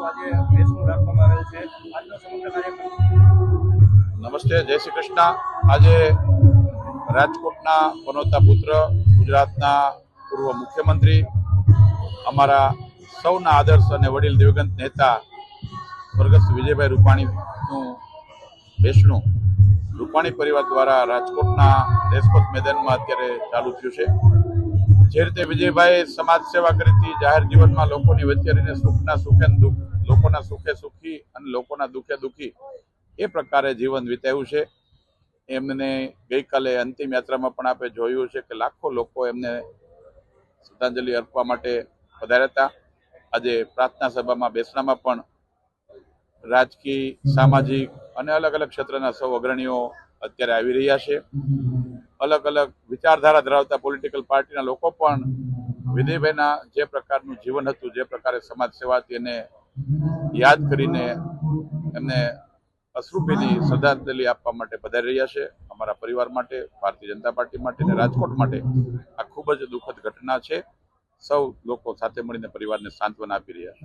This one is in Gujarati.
આજે બેસણું રાખવામાં આવ્યું છે. આજનો સમગ્ર કાર્યક્રમ. નમસ્તે, જય શ્રી કૃષ્ણ. આજે રાજકોટના પનોતા પુત્ર, ગુજરાતના પૂર્વ મુખ્યમંત્રી, અમારા સૌના આદર્શ અને વડીલ દિવંગત નેતા સ્વર્ગસ્થ વિજયભાઈ રૂપાણીનું બેસણું રૂપાણી પરિવાર દ્વારા રાજકોટના રેસકોર્સ મેદાનમાં અત્યારે ચાલુ થયું છે. જે રીતે વિજયભાઈ સમાજ સેવા કરી હતી, જાહેર જીવનમાં લોકોની વચ્ચે રહીને સુખના સુખે દુઃખ, લોકોના સુખે સુખી અને લોકોના દુઃખે દુઃખી એ પ્રકારે જીવન વિતાવ્યું છે. એમને ગઈકાલે અંતિમ યાત્રામાં પણ આપણે જોયું છે કે લાખો લોકો એમને શ્રદ્ધાંજલિ અર્પવા માટે પધાર્યા હતા. આજે પ્રાર્થના સભામાં બેસણામાં પણ રાજકીય, સામાજિક અને અલગ અલગ ક્ષેત્રના સૌ અગ્રણીઓ અત્યારે આવી રહ્યા છે. અલગ અલગ વિચારધારા ધરાવતા પોલિટિકલ પાર્ટીના લોકો પણ વિજયભાઈના જે પ્રકારનું જીવન હતું, જે પ્રકારે સમાજ સેવા હતી, એને યાદ કરીને એમને અશ્રુભીની શ્રદ્ધાંજલિ આપવા માટે પધારી રહ્યા છે. અમારા પરિવાર માટે, ભારતીય જનતા પાર્ટી માટે અને રાજકોટ માટે આ ખૂબ જ દુઃખદ ઘટના છે. સૌ લોકો સાથે મળીને પરિવારને સાંત્વના આપી રહ્યા છે.